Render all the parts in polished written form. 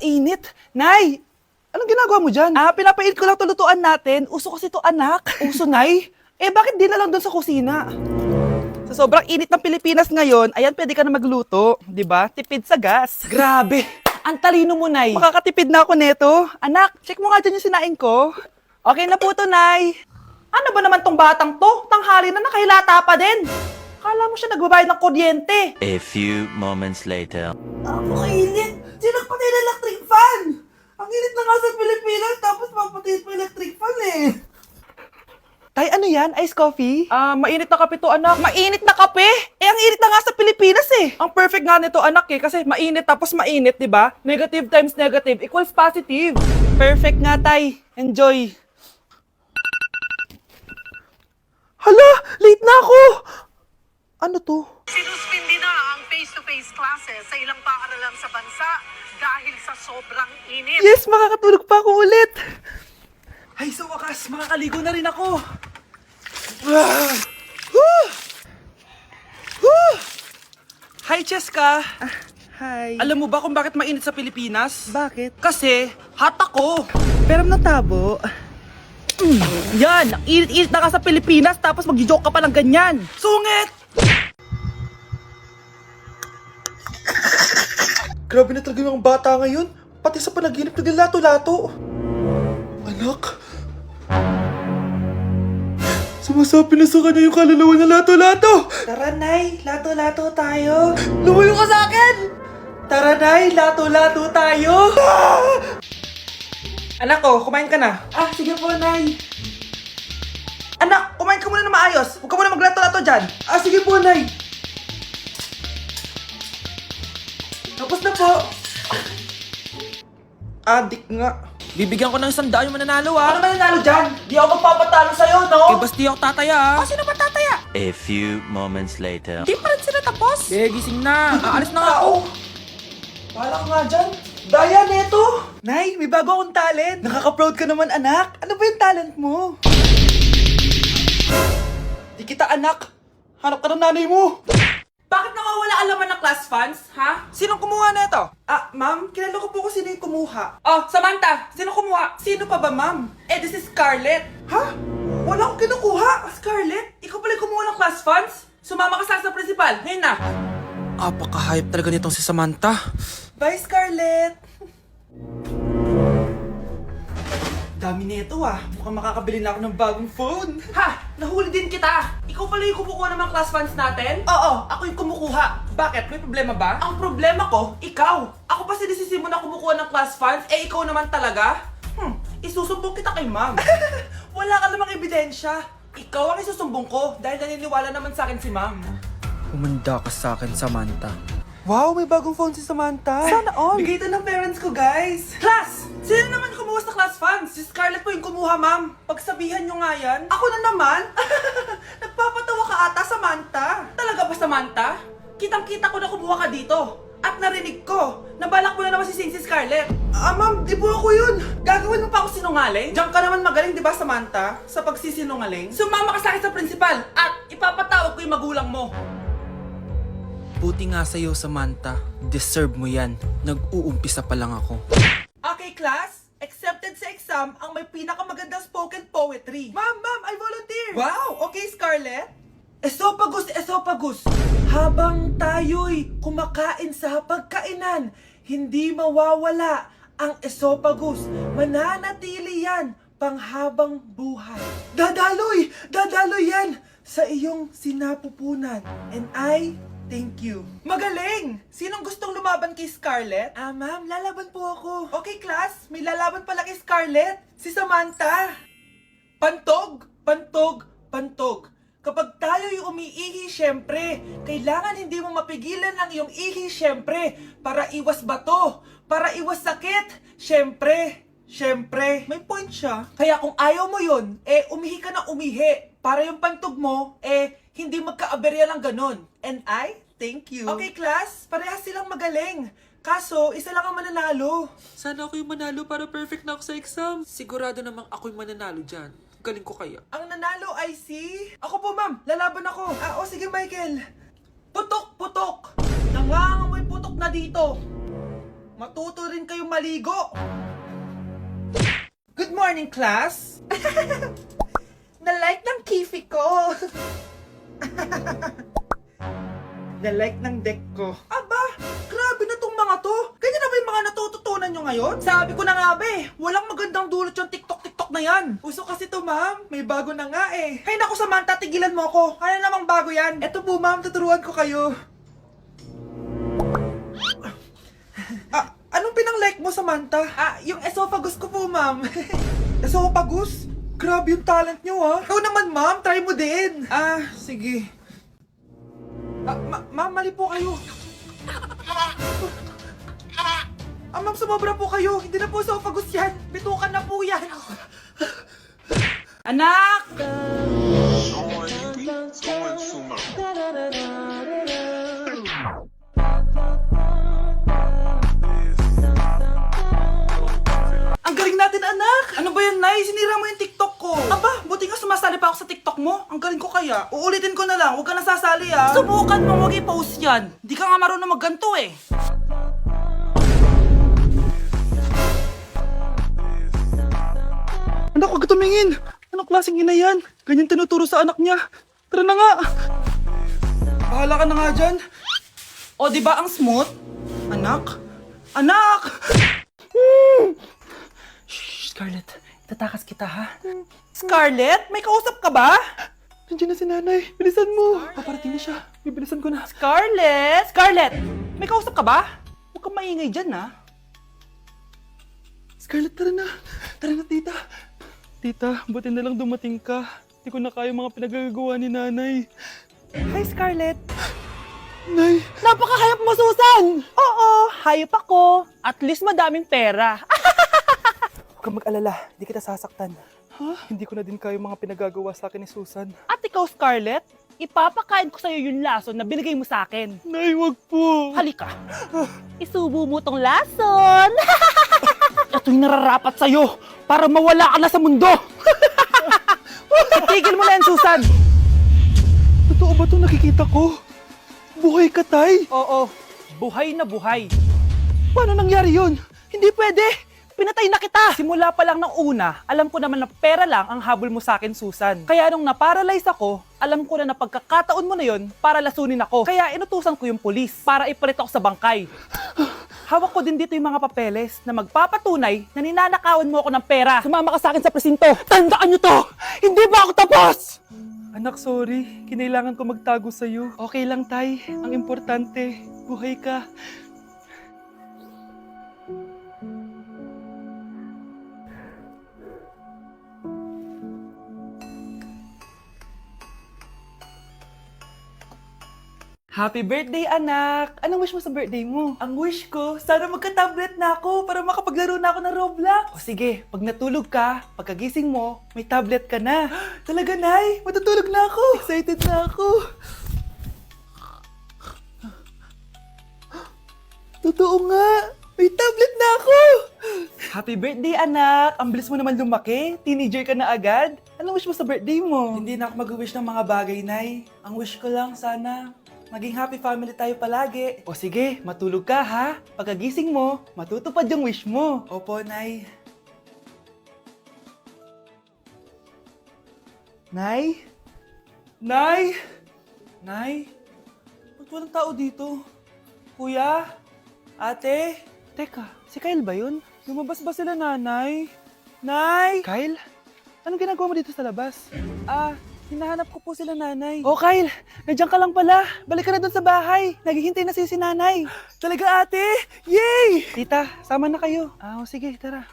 init. Nay, anong ginagawa mo dyan? Pinapainit ko lang to lutuan natin. Uso kasi to, anak. Uso, Nay? Bakit di na lang doon sa kusina? Sa sobrang init ng Pilipinas ngayon, ayan, pwede ka na magluto. Di ba? Tipid sa gas. Grabe. Ang talino mo, Nay. Makakatipid na ako neto. Anak, check mo nga dyan yung sinaing ko. Okay na po to, Nay. Ano ba naman tong batang to? Tanghali na nakahilata pa din. Kala mo siya nagbabayad ng kuryente. A few moments later. Ang init! Sinagpatay na electric fan! Ang init na nga sa Pilipinas, tapos papatay pa electric fan eh. Tay, ano yan? Ice coffee? Mainit na kape to, anak. Mainit na kape? Ang init na nga sa Pilipinas eh. Ang perfect nga nito, anak eh, kasi mainit tapos mainit, di ba? Negative times negative equals positive. Perfect nga, Tay. Enjoy. Hala! Late na ako! Ano to? Sinuspindi na ang face-to-face classes sa ilang paaralan sa bansa dahil sa sobrang init. Yes, makakatulog pa ako ulit. Ay, sa wakas, makakaligo na rin ako. Ah! Woo! Woo! Hi, Cheska. Hi. Alam mo ba kung bakit mainit sa Pilipinas? Bakit? Kasi, hot ako. Pero ng tabo. Yan, ang init-init na ka sa Pilipinas tapos mag-joke ka pa ng ganyan. Sungit! Grabe na talaga yung bata ngayon. Pati sa panaginip naglato-lato. Anak. Sumasabi na sa kanya yung kaluluwa na lato-lato. Tara, Nay. Lato-lato tayo. Lumayo ka sa akin! Tara, Nay. Lato-lato tayo. Anak ko, kumain ka na. Sige po, Nay. Anak, kumain ka muna na maayos. Huwag ka muna maglato-lato dyan. Sige po, Nay. Tapos na po. Adik nga. Bibigyan ko ng 100 yung mananalo Ano mananalo dyan? Di ako magpapatalo sa'yo, no? basta di ako tataya Sino ba tataya? A few moments later. Di pa rin sila tapos. gising na. Aalis na nga ako. Wala ka nga dyan. Daya, neto. Nay, may bago akong talent. Nakaka-proud ka naman, anak. Ano ba yung talent mo? Di kita, anak. Hanap ka ng nanay mo. Bakit nawawala alaman ng class funds, ha? Sinong kumuha na ito? Ma'am, kilala ko po kung sino yung kumuha. Samantha, sino kumuha? Sino pa ba, ma'am? This is Scarlett. Ha? Wala akong kinukuha. Scarlett? Ikaw pala yung kumuha ng class funds? Sumama ka sa principal. Ngayon na. Apaka-hype talaga nitong si Samantha. Bye, Scarlett. Dami nito Mukhang makakabili na ako ng bagong phone. Ha! Nahuli din kita! Ikaw pala yung kumukuha ng mga class funds natin? Oo, ako yung kumukuha. Bakit? May problema ba? Ang problema ko, ikaw. Ako pa sinisisi mo na kumukuha ng class funds, ikaw naman talaga? Isusumbong kita kay ma'am. Wala ka namang ebidensya. Ikaw ang isusumbong ko dahil naniniwala naman sa akin si ma'am. Humanda ka sa akin, Samantha. Wow, may bagong phone si Samantha. Sana all. Bigay ito ng parents ko, guys. Class! Sino naman kumuha sa class funds? Si Scarlett po yung kumuha, ma'am. Pagsabihan nyo nga yan. Ako na naman? Nagpapatawa ka ata, Samantha. Talaga ba, Samantha? Kitang-kita ko na kumuha ka dito. At narinig ko, nabalak mo na naman si Scarlett. Ma'am, di po ako yun. Gagawin mo pa ako sinungaling? Diyan ka naman magaling, di ba, Samantha? Sa pagsisinungaling? Sumama ka sa akin sa principal at ipapatawag ko yung magulang mo. Buti nga sa'yo, Samantha. Deserve mo yan. Nag-uumpisa pa lang ako. Okay, class. Accepted sa exam ang may pinakamagandang spoken poetry. Ma'am, I volunteer. Wow, okay, Scarlett. Esophagus. Habang tayo'y kumakain sa pagkainan, hindi mawawala ang esophagus. Mananatili yan panghabang buhay. Dadaloy yan sa iyong sinapupunan. And I thank you. Magaling! Sinong gustong lumaban kay Scarlett? Ma'am, lalaban po ako. Okay, class. May lalaban pala kay Scarlett. Si Samantha. Pantog. Kapag tayo'y umiihi, syempre, kailangan hindi mo mapigilan ang iyong ihi, syempre, para iwas bato, para iwas sakit, syempre. May point siya. Kaya kung ayaw mo yun, umihi ka na umihi. Para yung pantog mo, hindi magka-aberya lang ganun. And I thank you. Okay, class. Parehas silang magaling. Kaso, isa lang ang mananalo. Sana ako yung manalo para perfect na ako sa exam. Sigurado namang ako yung mananalo dyan. Galing ko kaya. Ang nanalo ay si... Ako po, ma'am. Lalaban ako. Sige, Michael. Putok. Nangangamoy putok na dito. Matuto rin kayong maligo. Good morning, class. Na-like ng kifi ko. Na-like ng deck ko. Aba, grabe na tong mga to. Ganyan na ba yung mga natututunan nyo ngayon? Sabi ko na nga ba walang magandang dulot yung TikTok na yan. Uso kasi to, ma'am. May bago na nga eh. Hay naku, Samantha, tigilan mo ako. Ano namang bago yan? Eto po, ma'am, tuturuan ko kayo. Anong pinang-like mo, Samantha? Yung esophagus ko po, ma'am. Esophagus? Grabe yung talent nyo, ha? Ikaw naman, ma'am. Try mo din. Sige. Ma'am, mali po kayo. Ma'am, sumobra po kayo. Hindi na po esophagus yan. Bitukan na po yan. Anak! Ang galing natin, anak! Ano ba yan, Nay? Sinira mo yung TikTok ko. Aba, buti nga sumasali pa ako sa TikTok mo. Ang galing ko kaya. Uulitin ko na lang. Huwag ka nasasali, ha? Subukan mo, huwag i-post yan. Di ka nga marunong magganto, eh. Anak, huwag ka tumingin. Anong klaseng ina yan? Ganyan tinuturo sa anak niya. Tara na nga. Bahala ka na nga dyan. O, di ba ang smooth? Anak? Anak! Shh, Scarlett. Itatakas kita, ha? Scarlett? May kausap ka ba? Nandiyan na si nanay. Bilisan mo. Paparating na siya. Bibilisan ko na. Scarlett! Scarlett! May kausap ka ba? Huwag kang maingay dyan, ha? Scarlett, tara na. Tara na, tita. Tita, buti na lang dumating ka. Hindi ko na kaya mga pinagagawa ni nanay. Hi, Scarlett. Nay. Napakahayap mo, Susan! Oo, hayop ako. At least madaming pera. Huwag kang mag-alala, hindi kita sasaktan. Hindi ko na din kaya mga pinagagawa sa akin ni Susan. At ikaw, Scarlett, ipapakain ko sa'yo yung lason na binigay mo sa akin. Nay, wag po. Halika. Isubo mo tong lason. Ito'y nararapat sa'yo para mawala ka na sa mundo. Tigil mo na yan, Susan. Totoo ba ito nakikita ko? Buhay ka, Tay? Oo, buhay na buhay. Paano nangyari yun? Hindi pwede. Pinatay na kita! Simula pa lang ng una, alam ko naman na pera lang ang habol mo sa akin, Susan. Kaya nung naparalyze ako, alam ko na pagkakataon mo na yon para lasunin ako. Kaya inutusan ko yung polis para ipalit ako sa bangkay. Hawak ko din dito yung mga papeles na magpapatunay na ninanakawan mo ako ng pera. Sumama ka sa akin sa presinto. Tandaan nyo to! Hindi ba ako tapos? Anak, sorry. Kinailangan ko magtago sa'yo. Okay lang, Tay. Ang importante, buhay ka. Happy birthday, anak! Anong wish mo sa birthday mo? Ang wish ko, sana magka-tablet na ako para makapaglaro na ako ng Roblox. O sige, pag natulog ka, pagkagising mo, may tablet ka na. Talaga, Nay? Matutulog na ako! Excited na ako! Totoo nga! May tablet na ako! Happy birthday, anak! Ang bilis mo naman lumaki. Teenager ka na agad. Anong wish mo sa birthday mo? Hindi na ako mag-wish ng mga bagay, Nay. Ang wish ko lang, sana maging happy family tayo palagi. O sige, matulog ka, ha? Pagkagising mo, matutupad yung wish mo. Opo, Nay. Nay? Nay? Nay? Ba't walang tao dito? Kuya? Ate? Teka, si Kyle ba yun? Lumabas ba sila, nanay? Nay? Kyle? Anong ginagawa mo dito sa labas? Hinahanap ko po sila, nanay. Oh, Kyle, nandiyan ka lang pala. Balik ka na dun sa bahay. Naghihintay na si nanay. Talaga, ate? Yay! Tita, sama na kayo. Sige, tara.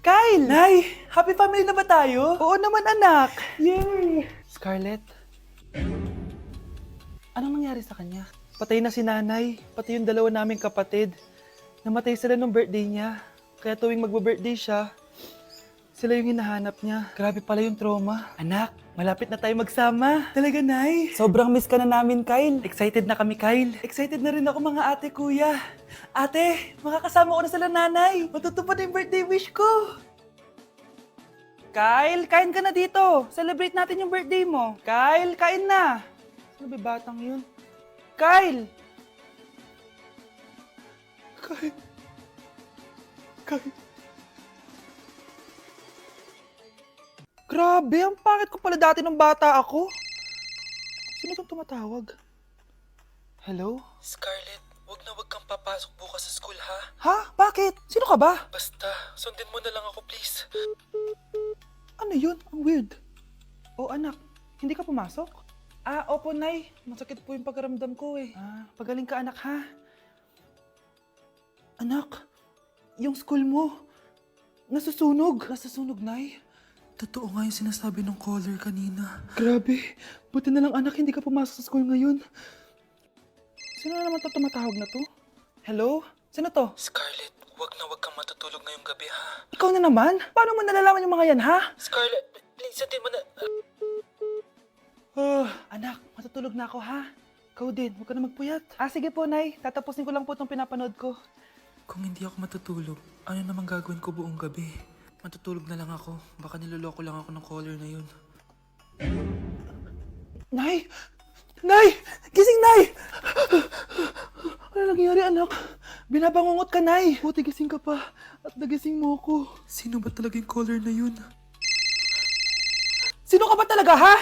Kyle! Nay, happy family na ba tayo? Oo naman, anak. Yay! Scarlett, anong nangyari sa kanya? Patay na si nanay, pati yung dalawa naming kapatid. Namatay sila nung birthday niya. Kaya tuwing magbo-birthday siya, sila yung hinahanap niya. Grabe pala yung trauma. Anak, malapit na tayo magsama. Talaga, Nay. Sobrang miss ka na namin, Kyle. Excited na kami, Kyle. Excited na rin ako, mga ate, kuya. Ate, makakasama ko na sila, nanay. Matutupad na yung birthday wish ko. Kyle, kain ka na dito. Celebrate natin yung birthday mo. Kyle, kain na. Sino ba batang yun? Kyle! Kyle, Grabe, ang pangit ko pala dati nung bata ako. Sino itong tumatawag? Hello? Scarlett, wag kang papasok bukas sa school, ha? Ha? Bakit? Sino ka ba? Basta, sundin mo na lang ako, please. Ano yun? Ang weird. Oh, anak, hindi ka pumasok? Opo, Nay. Masakit po yung pagkaramdam ko eh. Pagaling ka, anak, ha? Anak, yung school mo, nasusunog. Nasusunog, Nay? Totoo nga yung sinasabi ng caller kanina. Grabe. Buti na lang, anak, hindi ka pumasok sa school ngayon. Sino na naman tumatawag na to? Hello? Sino to? Scarlett, wag kang matutulog ngayong gabi, ha? Ikaw na naman? Paano mo nalalaman yung mga yan, ha? Scarlett, please, sundin mo na... Anak, matutulog na ako, ha? Ikaw din, huwag ka na magpuyat. Sige po, Nay. Tatapusin ko lang po itong pinapanood ko. Kung hindi ako matutulog, ano namang gagawin ko buong gabi? Matutulog na lang ako. Baka niloloko lang ako ng caller na yun. Nay! Nay! Gising, Nay! Ano nangyari, anak? Binabangungot ka, Nay. Buti gising ka pa. At nagising mo ako. Sino ba talaga yung caller na yun? Sino ka ba talaga, ha?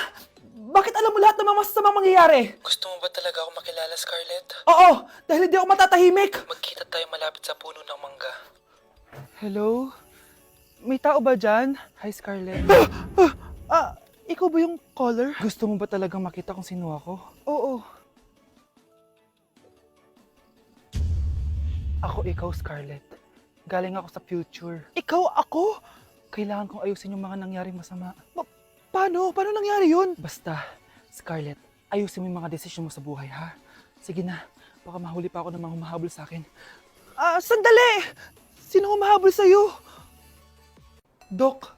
Bakit alam mo lahat ng mga masasamang mangyayari? Gusto mo ba talaga ako makilala, Scarlett? Oo! Dahil hindi ako matatahimik! Magkita tayo malapit sa puno ng mangga. Hello? May tao ba dyan? Hi, Scarlett. Ikaw ba yung caller? Gusto mo ba talagang makita kung sino ako? Oo. Ako ikaw, Scarlett. Galing ako sa future. Ikaw ako? Kailangan kong ayusin yung mga nangyaring masama. Paano? Paano nangyari yun? Basta, Scarlett, ayusin mo yung mga desisyon mo sa buhay, ha? Sige na, baka mahuli pa ako ng mga humahabol sa akin. Sandali! Sino humahabol sa'yo? Dok,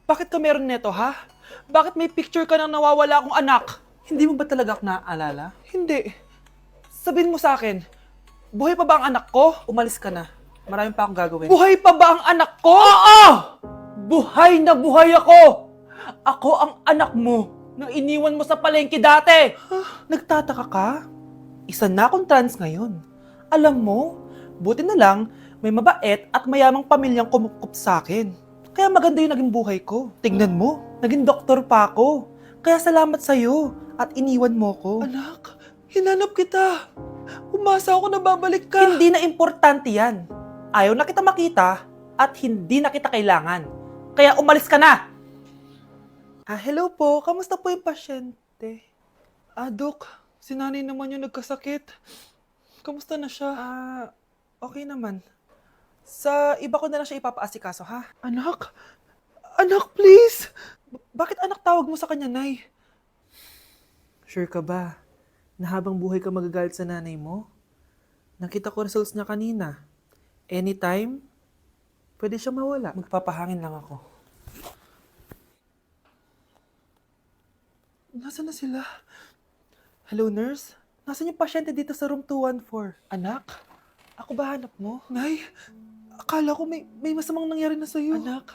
bakit ka meron neto, ha? Bakit may picture ka ng nawawala akong anak? Hindi mo ba talaga ako naaalala? Hindi. Sabihin mo sa akin, buhay pa ba ang anak ko? Umalis ka na. Marami pa akong gagawin. Buhay pa ba ang anak ko? Oo! Buhay na buhay ako! Ako ang anak mo na iniwan mo sa palengke dati! Nagtataka ka? Isa na akong trans ngayon. Alam mo, buti na lang may mabait at mayamang pamilyang kumukup sa akin. Kaya maganda yung naging buhay ko. Tingnan mo, naging doktor pa ako. Kaya salamat sa'yo at iniwan mo ko. Anak, hinanap kita. Umasa ako na babalik ka. Hindi na importante yan. Ayaw na kita makita at hindi na kita kailangan. Kaya umalis ka na! Hello po. Kamusta po yung pasyente? Dok, si nanay naman yung nagkasakit. Kamusta na siya? Okay naman. Sa iba ko na lang siya ipapaasikaso, ha? Anak? Anak, please! Bakit anak tawag mo sa kanya, Nay? Sure ka ba na habang buhay ka magagalit sa nanay mo? Nakita ko results niya kanina. Anytime, pwede siya mawala. Magpapahangin lang ako. Nasaan na sila? Hello, nurse? Nasaan yung pasyente dito sa room 214? Anak? Ako ba hanap mo? Nay, akala ko may masamang nangyari na sa'yo. Anak,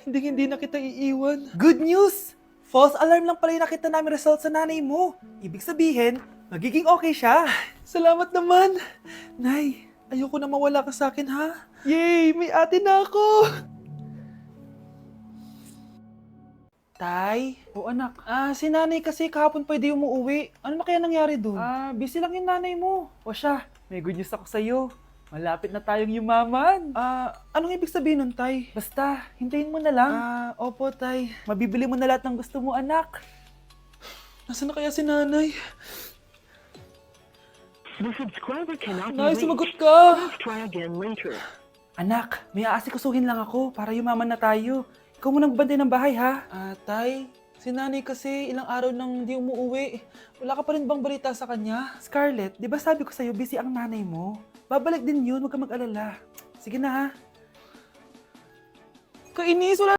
hindi na kita iiwan. Good news! False alarm lang pala yung nakita namin result sa nanay mo. Ibig sabihin, magiging okay siya. Salamat naman. Nay, ayoko na mawala ka sa akin, ha? Yay! May ate na ako! Tay? O anak, si nanay kasi kahapon pwede umuwi. Ano na kaya nangyari doon? Busy lang yung nanay mo. O siya, may good news ako sa'yo. Malapit na tayong yumaman. Anong ibig sabihin nun, Tay? Basta, hintayin mo na lang. Opo, Tay. Mabibili mo na lahat ng gusto mo, anak. Nasaan na kaya si nanay? The subscriber cannot be Nay, reached. sumagot ka! Please try again later. Anak, may aasikasuhin lang ako para yumaman na tayo. Ikaw munang bantay ng bahay, ha? Tay, si nanay kasi ilang araw nang di umuwi. Wala ka pa rin bang balita sa kanya? Scarlett, di ba sabi ko sa'yo busy ang nanay mo? Babalik din yun, huwag ka mag-alala. Sige na, ha? Kainis, wala